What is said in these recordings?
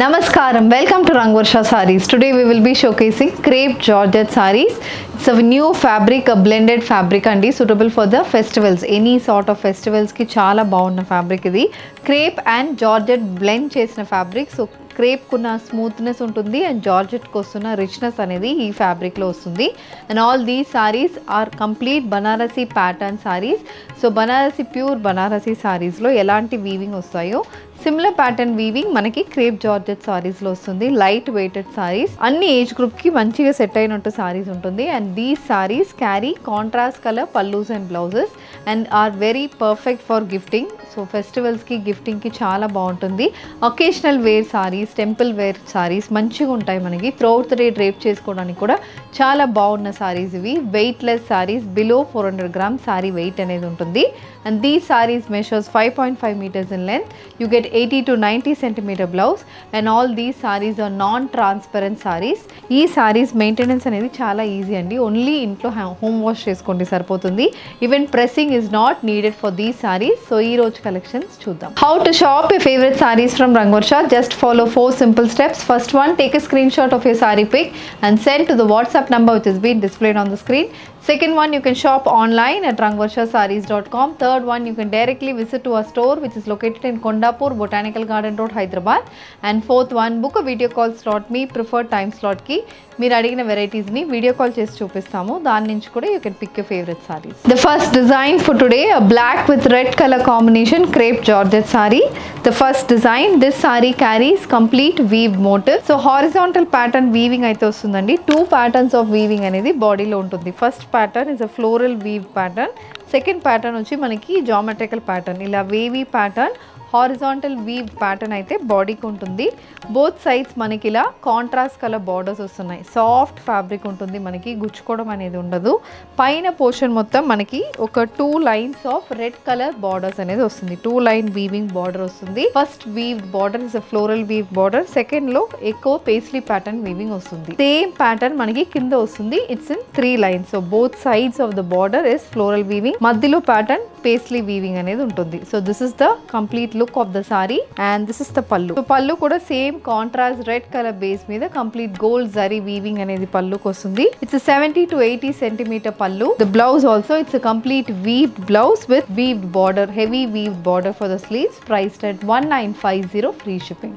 Namaskaram, welcome to Rangvarsha Sarees. Today we will be showcasing crepe georgette sarees. It's a new fabric, a blended fabric and suitable for the festivals. Any sort of festivals ki chala bagunna fabric idi. Crepe and georgette blend chesina fabric. So crepe kuna smoothness untundi and georgette kostuna richness anedi ee fabric lo vastundi. And all these sarees are complete Banarasi pattern sarees. So Banarasi pure Banarasi sarees lo elanti weaving vastayo. Similar pattern weaving మనకి crepe georgette sarees లో వస్తుంది. Light weighted sarees అన్ని age group కి మంచిగా set అయినట్టు sarees ఉంటుంది. And these sarees carry contrast colour pallus and blouses and are very perfect for gifting. So festivals కి gifting కి చాలా బాగుంటుంది. Occasional wear sarees, temple wear sarees మంచిగా ఉంటాయి. మనకి త్రూఅవుట్ ద డే డ్రేప్ చేసుకోవడానికి కూడా చాలా బాగున్న sarees ఇవి. Weightless sarees, below 400 grams sari weight అనేది ఉంటుంది. And these sarees measures 5.5 meters in length. You get 80 to 90 centimeter blouse and all these sarees are non-transparent sarees. ఈ sarees మెయింటెనెన్స్ అనేది చాలా ఈజీ అండి. ఓన్లీ ఇంట్లో హోమ్ వాష్ చేసుకోండి సరిపోతుంది. Even pressing is not needed for these sarees. So ఈ రోజు collections చూద్దాం. How to shop your favorite sarees from Rangvarsha? Just follow 4 simple steps. First one, take a screenshot of your saree pic and send to the WhatsApp number which is being displayed on the screen. Second one, you can shop online at rangvarshasarees.com. Third one, you can directly visit to our store which is located in Kondapur, Botanical Garden Road, Hyderabad. And fourth one, book a video call slot me preferred time slot కి మీరు అడిగిన varieties ని video call చేసి చూపిస్తాము. దాని నుంచి కూడా you can pick your favorite sarees. The first design for today, a black with red color combination crepe georgette saree. The first design, this saree carries complete weave motif. So horizontal pattern weaving అయితే వస్తుందండి. 2 patterns of weaving అనేది బాడీలో ఉంటుంది. First pattern is a floral weave pattern. Second pattern వచ్చి మనకి geometrical pattern, ఇలా wavy pattern horizontal weave pattern అయితే బాడీకి ఉంటుంది. బోత్ సైడ్స్ మనకి ఇలా కాంట్రాస్ట్ కలర్ బార్డర్స్ వస్తున్నాయి. సాఫ్ట్ ఫ్యాబ్రిక్ ఉంటుంది, మనకి గుచ్చుకోవడం అనేది ఉండదు. పైన పోర్షన్ మొత్తం మనకి ఒక 2 lines of red colour borders అనేది వస్తుంది. 2 line వీవింగ్ బార్డర్ వస్తుంది. First weave border is a floral weave border. Second లో ఎక్కువ పేస్లీ ప్యాటర్న్ వీవింగ్ వస్తుంది. సేమ్ ప్యాటర్న్ మనకి కింద వస్తుంది. It's in 3 lines. So both sides of the border is floral weaving, మధ్యలో ప్యాటర్న్ పేస్లీ వీవింగ్ అనేది ఉంటుంది. So this is the complete look of the sari and this is the pallu. So పల్లు కూడా same contrast red colour base మీద complete gold zari weaving అనేది పల్లుకి వస్తుంది. It's 70 to 80 centimeter పల్లు. The blouse also it's a complete weaved blouse with weaved border, heavy weaved border for the sleeves, priced at 1950, free shipping.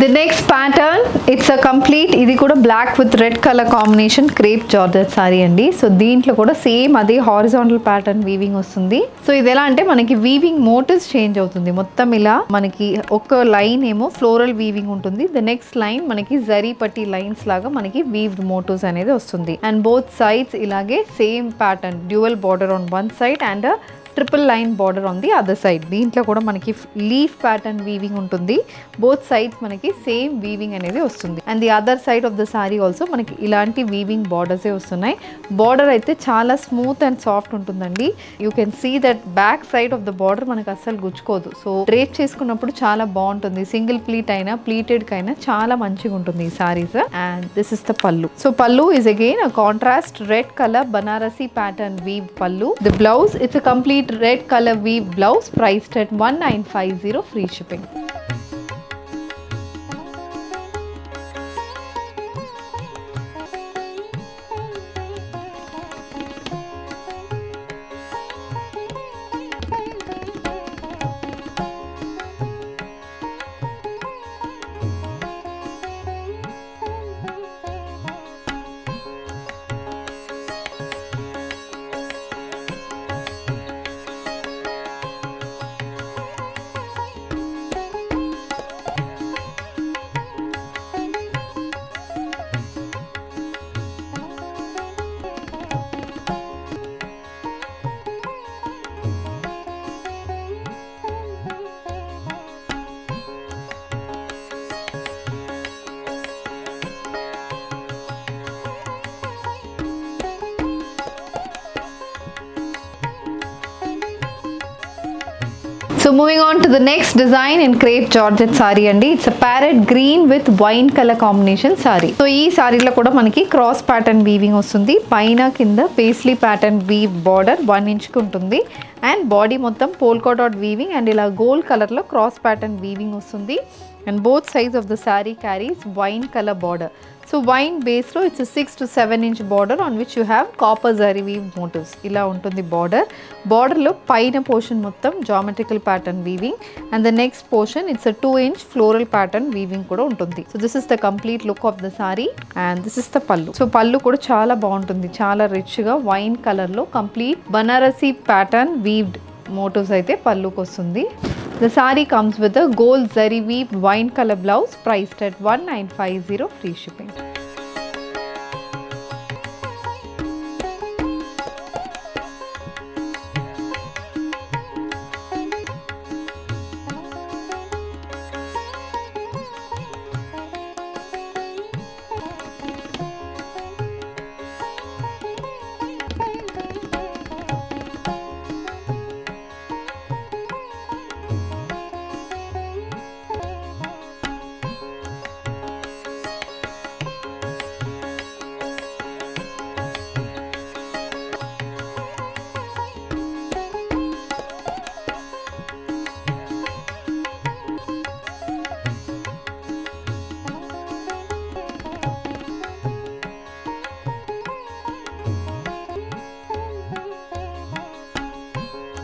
The next pattern, it's a complete, ఇది కూడా black with red color combination crepe georgette saree అండి. So దీంట్లో కూడా same అదే horizontal pattern weaving వస్తుంది. So ఇది ఎలా అంటే మనకి వీవింగ్ మోటివ్స్ చేంజ్ అవుతుంది. మొత్తం ఇలా మనకి ఒక లైన్ ఏమో ఫ్లోరల్ వీవింగ్ ఉంటుంది. ద నెక్స్ట్ లైన్ మనకి జరీ పట్టి లైన్స్ లాగా మనకి వీవ్డ్ మోటివ్స్ అనేది వస్తుంది. అండ్ బోత్ సైడ్స్ ఇలాగే same pattern, dual border on one side and triple line border on the other side. దీంట్లో కూడా మనకి లీఫ్ ప్యాటర్న్ వీవింగ్ ఉంటుంది. బోత్ సైడ్స్ మనకి సేమ్ వీవింగ్ అనేది వస్తుంది. And the other side of the sari also మనకి ఇలాంటి వీవింగ్ బార్డర్సే వస్తున్నాయి. బార్డర్ అయితే చాలా స్మూత్ అండ్ సాఫ్ట్ ఉంటుందండి. You can see that back side of the border మనకు అస్సలు గుచ్చుకోదు. సో డ్రేప్ చేసుకున్నప్పుడు చాలా బాగుంటుంది. సింగిల్ ప్లీట్ అయినా ప్లీటెడ్ కైనా చాలా మంచిగా ఉంటుంది ఈ saris. And this is the pallu. So pallu is again a contrast red colour Banarasi pattern weave pallu. The blouse it's a complete red color weave blouse, priced at 1950, free shipping. So moving on to the next design in crepe georgette saree andi. It's a parrot green with wine color combination saree. So ee saree lo kuda manaki cross pattern weaving ostundi. Paina kinda paisley pattern weave border 1 inch ki untundi and body mottham polka dot weaving and ila gold color lo cross pattern weaving ostundi and both sides of the saree carries wine color border. So wine base lo it's a 6 to 7 inch border on which you have copper zari weave motifs. Ila untundi border. Border lo paina portion mottham geometrical pattern weaving and the next portion it's a 2 inch floral pattern weaving kuda untundi. So this is the complete look of the saree and this is the pallu. So pallu kuda chaala baaguntundi. Chaala rich ga wine color lo complete Banarasi pattern weaved motifs aithe pallu kostundi. The saree comes with a gold zari weave wine color blouse priced at 1950 free shipping.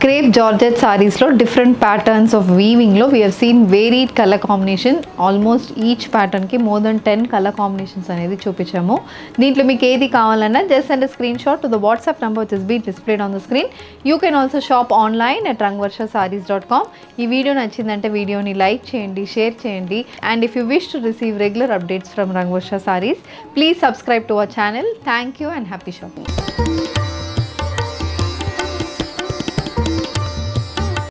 Crepe georgette sarees lo different patterns of weaving lo we have seen varied color combination. Almost each pattern ki more than 10 color combinations anedi chupichamu. Deentlo meeku edi kavalana just send a screenshot to the WhatsApp number which is being displayed on the screen. You can also shop online at rangvarshasarees.com. Ee video nachindante video ni like cheyandi, share cheyandi and if you wish to receive regular updates from Rangvarsha Sarees, please subscribe to our channel. Thank you and happy shopping.